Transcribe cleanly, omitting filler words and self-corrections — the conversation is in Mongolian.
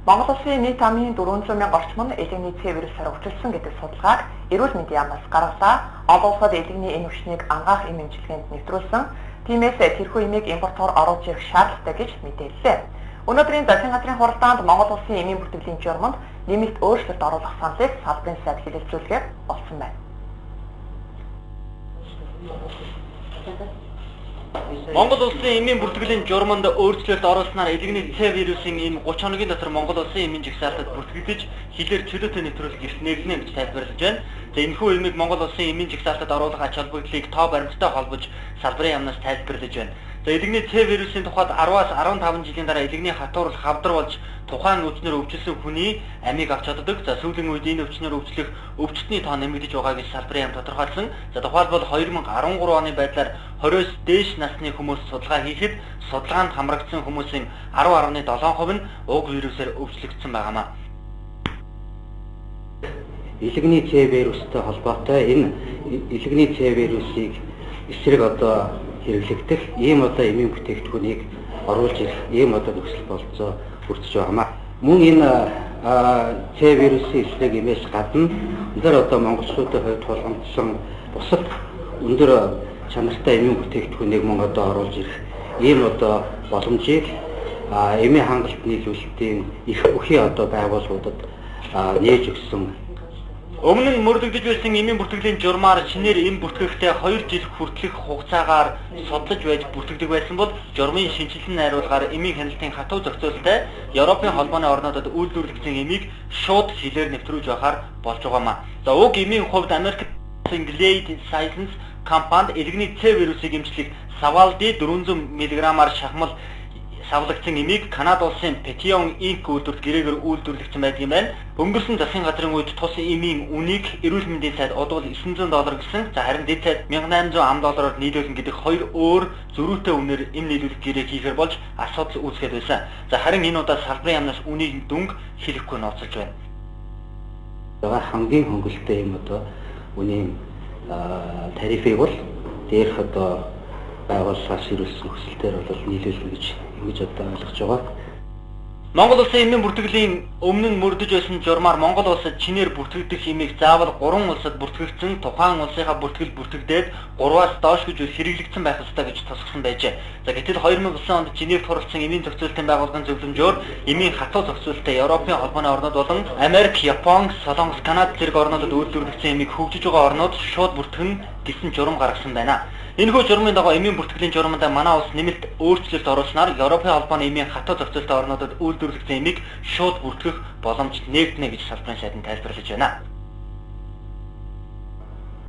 Монгол улсын нийт амын 400 мянга орчим нь элэгний Ц вирусаар өвчлсөн гэдэг судалгааг эрүүл мэндийн яамнаас гаргалаа. Олон улсад элэгний энэ өвчнийг ангаах эм эмчилгээнд нэвтрүүлсэн. Тиймээс тэрхүү эмийг импортоор оруулж ирэх шаардлагатай гэж мэдээллээ. Өнөөдрийн засгийн газрын хуралдаанд Монгол улсын эмийн бүртгэлийн журманд нэмэлт өөрчлөлт оруулах саналыг салбарын сайд хэлэлцүүлэхээр болсон байна. Монгол улсын эмийн бүртгэлийн журманд өөрчлөлт оруулснаар элэгний Ц вирусын эм 30 хоногийн дотор Монгол улсын эмийн жагсаалтад бүртгэгдэж хилээр чөлөөтэй нэвтрүүлэх эрх нээгнэ гэж тайлбарлаж байна. За энэхүү эмийг Монгол улсын эмийн жагсаалтад оруулах ач холбогдлыг тоо баримттай холбож салбарын яамнаас тайлбарлаж байна. За элэгний Ц вирусын тухайд 10-аас 15 жилийн дараа элэгний хатуурал хавдар болж тухайн өвчнөр өвчлсөн хүний амийг авч чаддаг. За сүүлийн үед энэ өвчнөр өвчлөх өвчтний тоо нэмэгдэж байгаа гэж салбарын яам тодорхойлсон. За тухайлбал 2013 оны байдлаар 20-с дээш насны хүмүүс судалгаа хийхэд судалгаанд хамрагдсан хүмүүсийн 10.7% нь уг вирусээр өвчлөгдсөн байнамаа. Элэгний Ц вирустай холбоотой энэ элэгний Ц вирусыг эсрэг одоо хэрэглэгдэх ийм одоо эмийн бүтээгдэхүүнийг оруулж ирэх ийм одоо нөхцөл болцоо бүрдэж байнамаа. Мөн энэ Ц вирусын эсрэг эмээс гадна өндөр одоо монголчуудын хувьд тулгамдсан бусад өндөр чанартай эмийн бүтээгдэхүүнийг мөн одоо оруулж ирэх ийм одоо боломжийг эмийн хангалт нийлүүлэлтийн их бүхий одоо байгууллагуудад нээж өгсөн. Өмнө нь мөрдөгдөж байсан эмийн бүртгэлийн журмаар шинээр эм бүртгэхдээ 2 жил хүртэлх хугацаагаар судалж байж бүртгэдэг байсан бол журмын шинжилэн найруулгаар эмийн хяналтын хатуу зохицуулалттай Европын холбооны орнуудад үйлдвэрлэгдсэн эмийг шууд хилээр нэвтрүүлж байхаар болж байгаамаа. За уг эмийн хувьд Америк Glade Science компанид элэгний Ц вирусыг эмчлэх Савалди 400 мг-аар шахмал савлагдсан эмийг Канада улсын Petion Inc үйлдвэрт гэрээгээр үйлдвэрлэгдсэн байдаг юм байна. Өнгөрсөн засгийн газрын үед тус эмийн үнийг эрүүл мэндийн сайд одвол $900 гэсэн. За харин дэд сайд $1800 нийлүүлнэ гэдэг хоёр өөр зөрүүтэй үнээр эм нийлүүлэх гэрээг хийхээр болж асуудал үүсгээд байсан. За харин энэ удаа салбарын яамнаас үнийг дүнг хэлэхгүй ноцолж байна. Хамгийн хөнгөлөлттэй юм одоо үнийн тарифыг бол дээрх одоо байгууллагаас ирүүлсэн хүсэлтээр бол нийлүүлнэ гэж одоо ойлгож байгаа. Монгол улсын эмийн бүртгэлийн өмнө нь мөрдөж байсан журмаар Монгол улсад чинээр бүртгэгдэх эмийг заавал 3 улсад бүртгэгдсэн тухайн улсынхаа бүртгэл бүртгэгдээд 3-аас доош гэж хэрэглэгдсэн байх ёстой гэж тусгасан байжээ. За гэтэл 2009 онд Женевт хүрэлцэн эмийн зохицуулалтын байгууллагын зөвлөмжөөр эмийн хатуу зохицуулалттай Европын холбооны орнууд болон Америк, Япон, Солонгос, Канада зэрэг орнуудад үйлдвэрлэгдсэн эмийг хөгжиж байгаа орнууд шууд бүртгэн гэсэн журам гаргасан байна. Энэхүү журмын дагуу эмийн бүртгэлийн журманд манай улс нэмэлт өөрчлөлт оруулснаар Европын холбооны эмийн хатуу зохицуулалттай орнуудад үйлдвэрлэгдсэн эмийг шууд бүртгэх боломж нээгдэнэ гэж салбарын сайд нь тайлбарлаж байна.